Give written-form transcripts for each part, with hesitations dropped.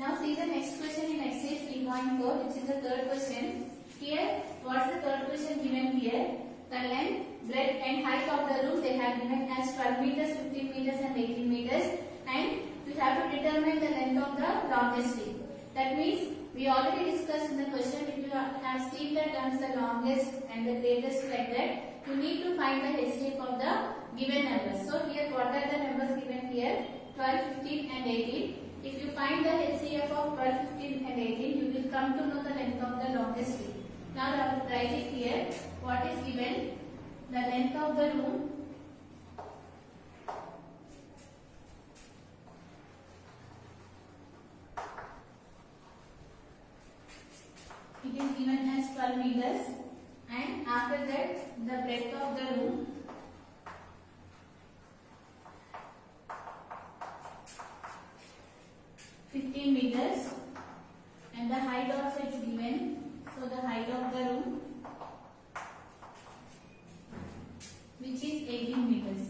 Now see the next question in exercise 3.4, which is the third question. Here, what's the third question given here? The length, breadth and height of the room they have given as 12 meters, 15 meters and 18 meters, and you have to determine the length of the longest tree. That means we already discussed in the question, if you have seen the terms the longest and the greatest like that, you need to find the HCF of the given numbers. So here what are the numbers given here? 12, 15 and 18. If you find the HCF of 12, 15 and 18, you will come to know the length of the longest tree. Now write it here. What is given? The length of the room it is given as 12 meters, and after that the breadth of the room (15 meters) and the height also is given. So the height of the room, which is 18 meters.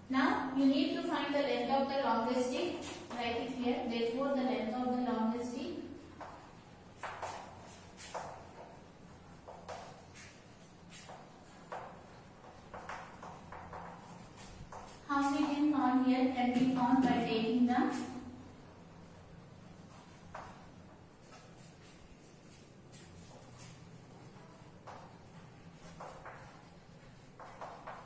Now you need to find the length of the longest tree. Write it here. Therefore, the length of the longest tree how we can found here can be found by taking the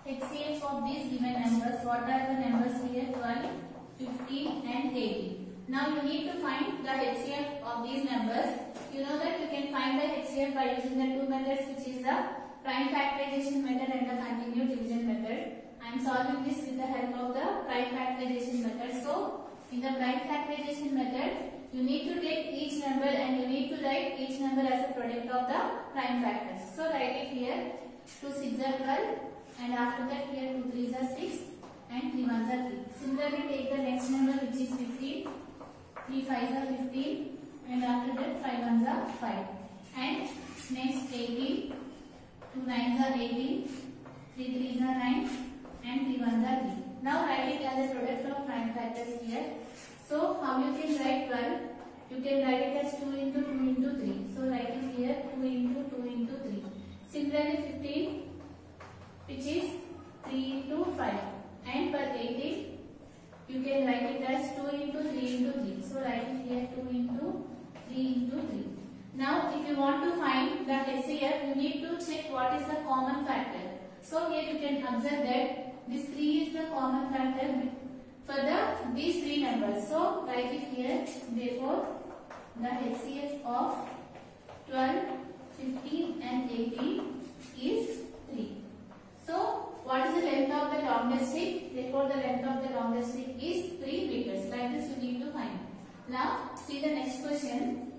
HCF of these given numbers. What are the numbers here? 12, 15 and 18. Now you need to find the HCF of these numbers. You know that you can find the HCF by using the two methods, which is the prime factorization method and the continued division method. I am solving this with the help of the prime factorization method. So in the prime factorization method, you need to take each number and you need to write each number as a product of the prime factors. So write it here. 2 6 are 12. And after that here 2 3s are 6 and 3 1s are 3. Similarly take the next number, which is 15. 3 5s are 15 and after that 5 1s are 5. And next 18. 2 9s are 18. 3 3s are 9 and 3 1s are 3. Now write it as a product of prime factors here. So how you can write 12? You can write it as 2 into 2 into 3. So write it here 2 into 2 into 3. Similarly 15, which is 3 into 5, and for 18 you can write it as 2 into 3 into 3. So write it here 2 into 3 into 3. Now if you want to find the HCF, you need to check what is the common factor. So here you can observe that this 3 is the common factor for these three numbers. So write it here. Therefore the HCF of 12, 15 and 18 is 3. So, what is the length of the longest tree? Therefore, the length of the longest tree is 3 meters. Like this, you need to find. Now, see the next question.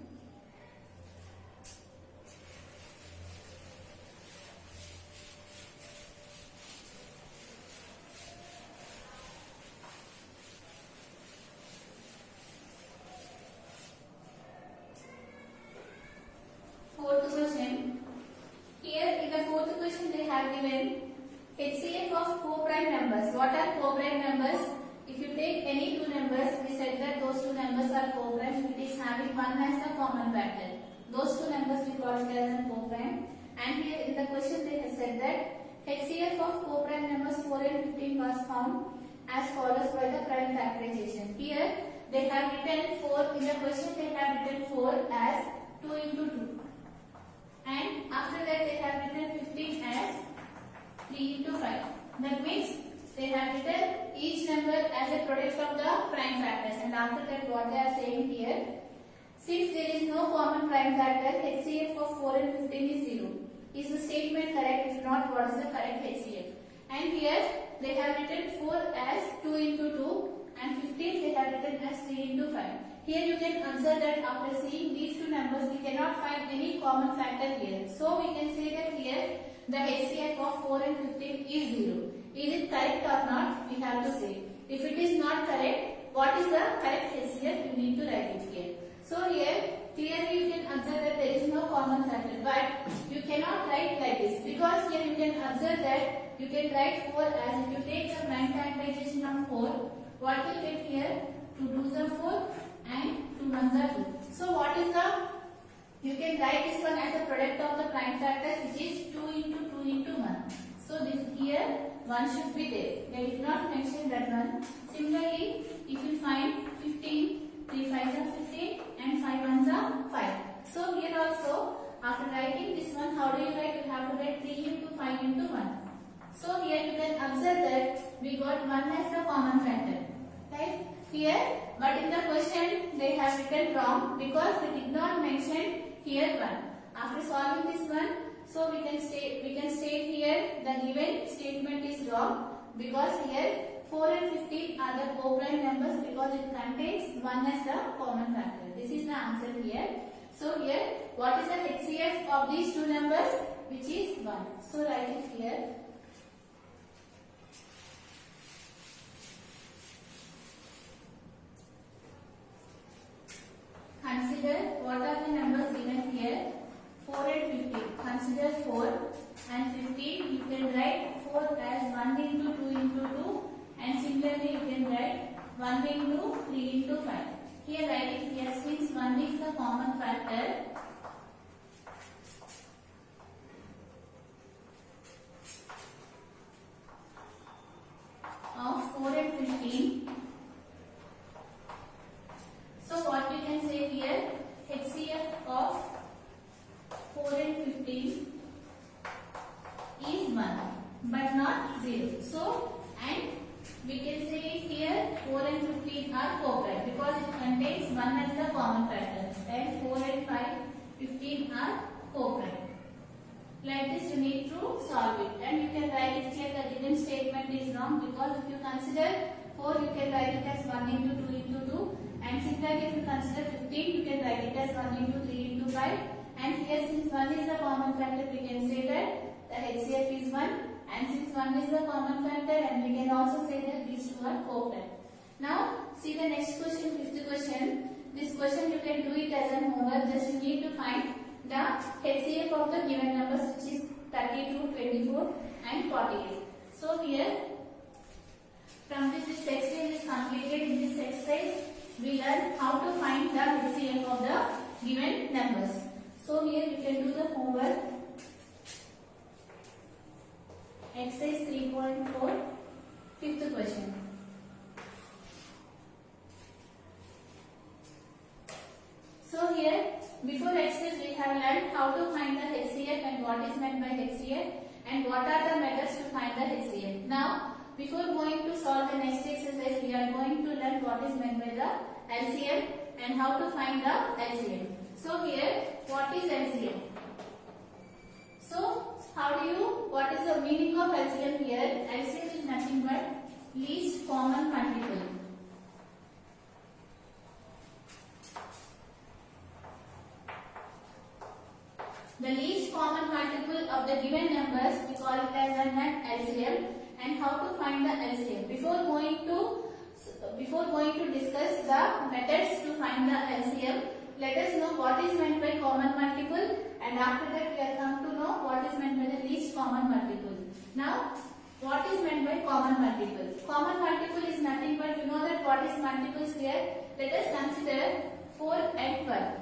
Fourth question. Here, in the fourth question, they have given HCF of co-prime numbers. What are co-prime numbers? If you take any two numbers, we said that those two numbers are co-prime. It is having one as the common factor. Those two numbers we call it as a co-prime. And here in the question they have said that HCF of co-prime numbers 4 and 15 was found as follows by the prime factorization. Here they have written 4. In the question they have written 4 as 2 into 2. And after that they have written 15 as 3 into 5. That means they have written each number as a product of the prime factors. And after that what they are saying here, since there is no common prime factor, HCF of 4 and 15 is 0. Is the statement correct? If not, what is the correct HCF? And here they have written 4 as 2 into 2 and 15 they have written as 3 into 5. Here you can observe that after seeing these two numbers, we cannot find any common factor here. So we can say that here the HCF of 4 and 15 is 0. Is it correct or not? We have to say. If it is not correct, what is the correct HCF? You need to write it here. So here clearly you can observe that there is no common factor, but you cannot write like this, because here you can observe that you can write 4 as if you take the prime factorization of 4, what will get here? 2 2s are 4 and 2 1s are can write this one as a product of the prime factors, which is 2 into 2 into 1. So this here 1 should be there. They did not mention that one. Similarly, if you find 15, 3 5s are 15 and 5 1s are 5. So here also, after writing this one, how do you write? You have to write 3 into 5 into 1. So here you can observe that we got 1 as the common factor. Right? Here, but in the question they have written wrong because they did not mention here 1. After solving this one, so we can state here the given statement is wrong because here 4 and 15 are the co-prime numbers because it contains 1 as the common factor. This is the answer here. So here, what is the HCF of these two numbers? Which is 1. So write it here. Consider what are the numbers given here? 4 and 15. Consider 4 and 15. You can write 4 as 1 into 2 into 2 and similarly you can write 1 into 3 into 5. Here write it here since 1 is the common factor. Of 4 and 15. So what we can say here, HCF of 4 and 15 is 1 but not 0. So and we can say here 4 and 15 are co-prime because it contains 1 as the common factor and 4 and 5, 15 are co-prime. Like this you need to solve it and you can write it here the given statement is wrong because if you consider 4 you can write it as 1 into 2 into 2 and similarly if you consider 15 you can write it as 1 into 3 into 5 and here since 1 is the common factor we can say that the HCF is 1 and since 1 is the common factor and we can also say that these two are co-prime. Now see the next question, 5th question. This question you can do it as an homework, just you need to find the HCF of the given numbers which is 32, 24 and 48. So here from this exercise is completed. In this exercise we learn how to find the HCF of the given numbers. So here we can do the homework. Exercise 3.4, 5th question. So here before exercise we have learned how to find the HCF and what is meant by HCF and what are the methods to find the HCF. Now before going to solve the next exercise we are going to learn what is meant by the LCM and how to find the LCM. So here what is LCM? So what is the meaning of LCM here? LCM is nothing but least common multiple. The least common multiple of the given numbers we call it as an LCM and how to find the LCM. Before going to discuss the methods to find the LCM, let us know what is meant by common multiple and after that we are come to know what is meant by the least common multiple. Now what is meant by common multiple? Common multiple is nothing but you know that what is multiples here. Let us consider 4 and 12.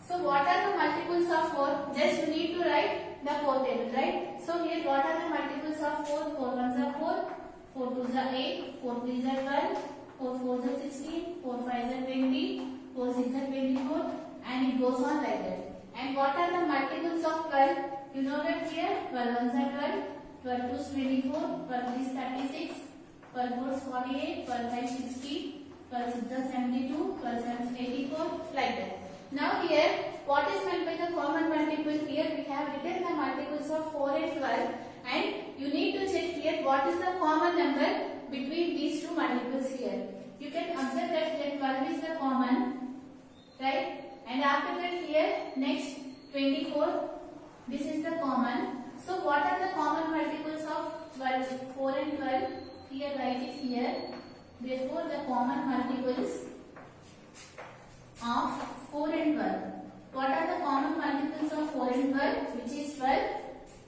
So what are the multiples of 4? Just you need to write the 4 table, right? So here what are the multiples of 4? 4 1s are 4, 4 2s are 8, 4 3s are 12, 4 4s are 16, 4 5s are 20, 4 6 are 24 and it goes on like that. And what are the multiples of 12? You know that here 12 1s are 12, 12 2s 24, 12 3s 36, 12 4s 48, 12 5 60, 12 6 are 72, 12 7 84 like that. Now here what is meant by the common multiple? Here we have written the multiples of 4 and 12 and you need to check here what is the common number between these two multiples here. You can observe that here 12 is the common, right? And after that here next 24, this is the common. So what are the common multiples of 12, 4 and 12? Here write it here. Therefore the common multiples of 4 and 12. What are the common multiples of 4 and 12? Which is 12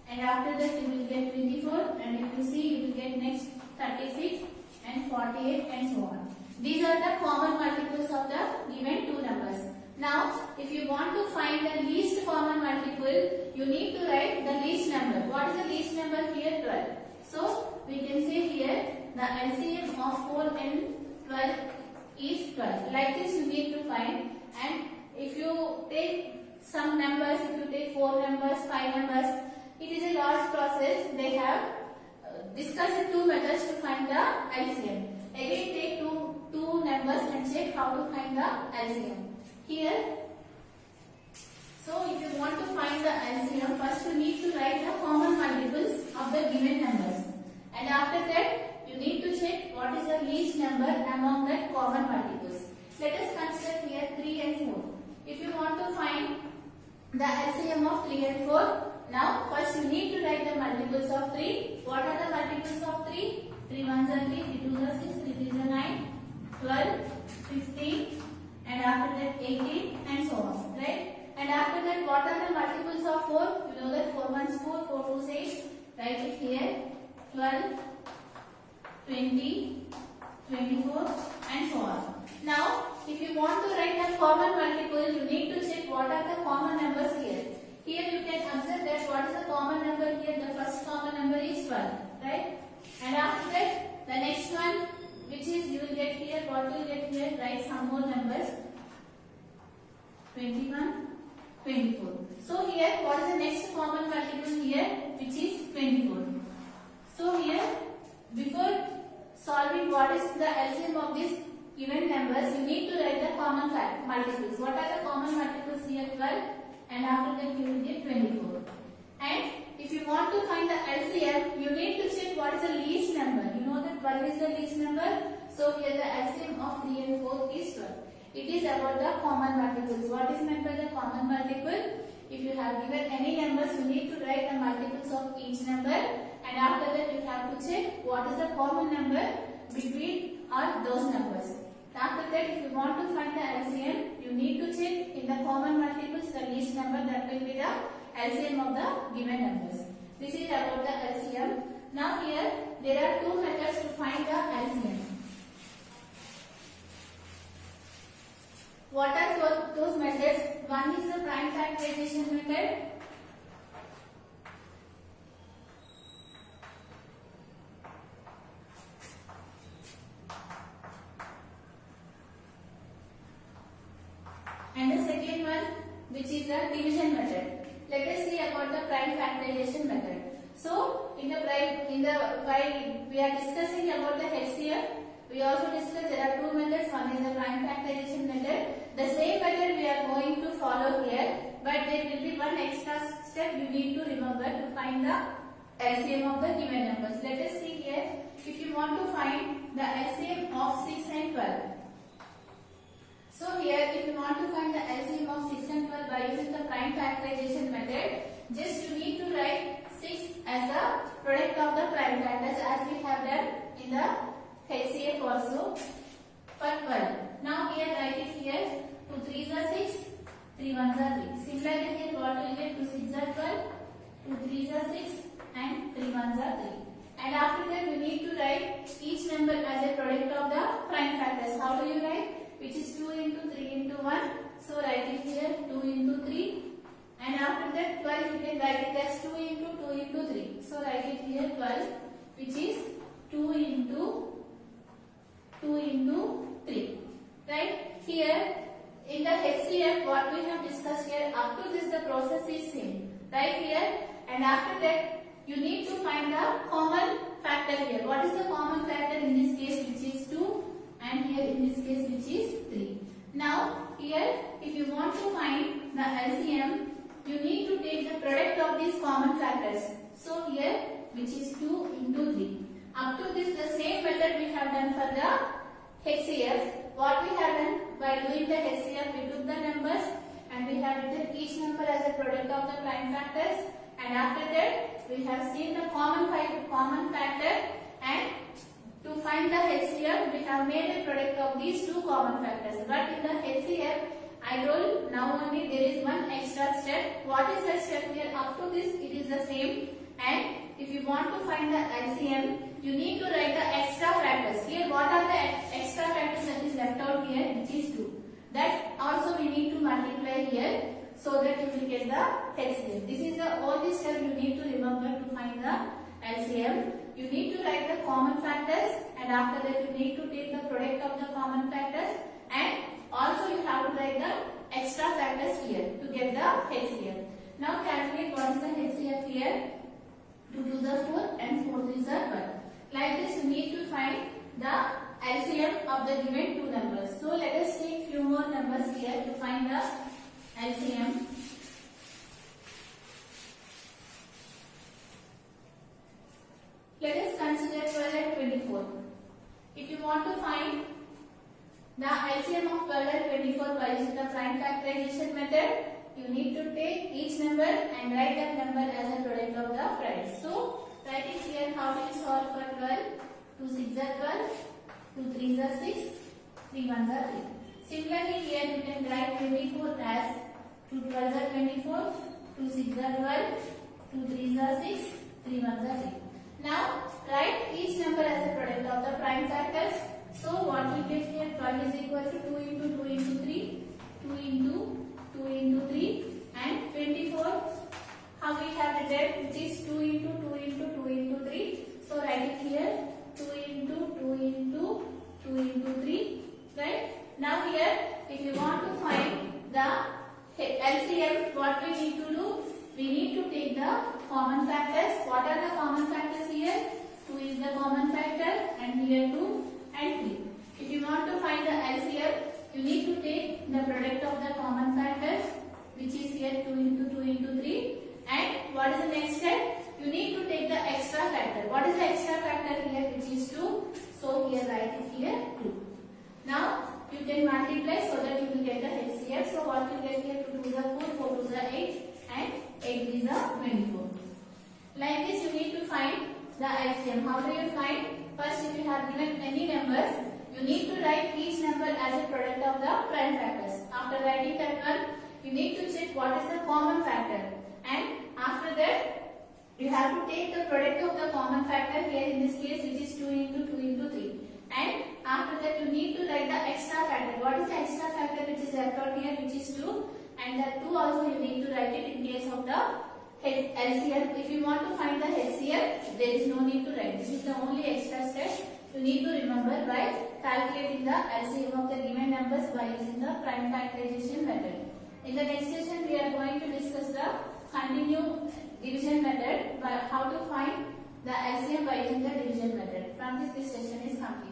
and after that you will get 24 and if you see you will get next 36 and 48 and so on. These are the common multiples of the given two numbers. Now if you want to find the least common multiple, you need to write the least number. What is the least number here? 12. So we can say here the LCM of 4 and 12 is 12. Like this you need to find, and if you take some numbers, if you take 4 numbers, 5 numbers, it is a large process. They have discussed 2 methods to find the LCM. Again take two numbers and check how to find the LCM. Here, so if you want to find the LCM, first you need to write the common multiples of the given numbers, and after that you need to check what is the least number among the common multiples. Let us consider here 3 and 4. If you want to find the LCM of 3 and 4, now first you need to write the multiples of 3. What are the multiples of 3? 3 1s are 3, 3 2s are 6, 3 3s are 9, 12, 15, and after that 18 and so on, right? And after that, what are the multiples of 4? You know that 4 1s 4, 4 2s 8. Write it here. 12, 20, 24 and so on. Now, if you want to write the common multiple, you need to check what are the common numbers here. Here you can observe that what is the common number here? The first common number is 12, right? And after that, the next one, which is you will get here, what you will get here, write some more numbers. 21, 24. So here, what is the next common multiple here, which is 24. So here, before solving what is the LCM of these given numbers, you need to write the common multiples. What are the common multiples here? 12, and after that you will get 24. And if you want to find the LCM, you need to check what is the least number. You know that 12 is the least number. So here the LCM of 3 and 4 is 12. It is about the common multiples. What is meant by the common multiple? If you have given any numbers, you need to write the multiples of each number, and after that you have to check what is the common number between all those numbers. After that, if you want to find the LCM, you need to check in the common multiples the least number, that will be the LCM of the given numbers. This is about the LCM. Now here there are 2 methods to find the LCM. What are those methods? One is the prime factorization method. And the second one, which is the division method. Let us see about the prime factorization method. So, while we are discussing about the HCF, we also discussed there are 2 methods. One is the prime factorization method. The same method we are going to follow here, but there will be one extra step you need to remember to find the LCM of the given numbers. Let us see here. If you want to find the LCM of 6 and 12. So here, if you want to find the LCM of 6 and 12 by using the prime factorization method, just you need to write 6 as the product of the prime factors, as we have done in the HCF also for 12. Now here write it here, 2 3s are 6, 3 1s are 3. Similarly here what will get? 2 6s are 12, 2 3s are 6 and 3 1s are 3. And after that you need to write each number as a product of the prime factors. How do you write? Which is 2 into 3 into 1. So write it here 2 into 3. And after that 12 you can write it as 2 into 2 into 3. So write it here 12, which is 2 into 3. Right? Here in the HCF what we have discussed here, up to this the process is same. Right here, and after that you need to find the common factor here. What is the common factor in this case, which is 2, and here in this case which is 3. Now here if you want to find the LCM, you need to take the product of these common factors. So here which is 2 into 3. Up to this the same method we have done for the HCF. What we have done by doing the HCF, we took the numbers and we have written each number as a product of the prime factors, and after that we have seen the common factor, and to find the HCF we have made a product of these 2 common factors. But in the HCF I told now only there is one extra step. What is that step here? Up to this it is the same, and if you want to find the LCM, you need to write the extra factors. Here what are the extra factors that is left out here, which is 2. That also we need to multiply here. so that you will get the HCF. This is the only step you need to remember to find the LCM. You need to write the common factors, and after that you need to take the product of the common factors, and also you have to write the extra factors here to get the HCF. Now calculate what is the HCF here. 2 to the 4 and 4 to the 1. Like this you need to find the LCM of the given two numbers. So let us take few more numbers here to find the LCM. Let us consider 12 and 24. If you want to find the LCM of 12 and 24 by using the prime factorization method, you need to take each number and write that number as a product of the primes. So writing here, how do you solve for 12? 2 6 are 12, 2 3 are 6, 3 1 are 3. Similarly here you can write 24 as 2 12 are 24, 2 6 are 12, 2 3 are 6, 3 1 are 3. Now write each number as a product of the prime factors. So what we get here, 12 is equal to 2 into 2 into 3, 2 into 2 into 3, and 24, how we have written, which is 2 into 2 into 2 into 3. So write it here, 2 into 2 into 2 into 3, right? Now here, if you want to find the LCM, what we need to do? We need to take the common factors. What are the common factors here? 2 is the common factor, and here 2 and 3. If you want to find the LCM, you need to take the product of the common factors, which is here 2 into 2 into 3. And what is the next step? You need to take the extra factor. What is the extra factor here, which is 2? So here write it here 2. Now you can multiply so that you will get the HCF. So what you get here, 2 to the 4, 4 to the 8, and 8 is the 24. Like this you need to find the LCM. How do you find? First, if you have given any numbers, you need to write each number as a product of the prime factors. After writing that one, you need to check what is the common factor, and after that you have to take the product of the common factor, here in this case which is 2 into 2 into 3, and after that you need to write the extra factor. What is the extra factor which is left out here, which is 2, and that 2 also you need to write it in case of the LCM. If you want to find the HCF, there is no need to write. This is the only extra step you need to remember by calculating the LCM of the given numbers by using the prime factorization method. In the next session, we are going to discuss the continued division method, by how to find the LCM by using the division method. From this session is complete.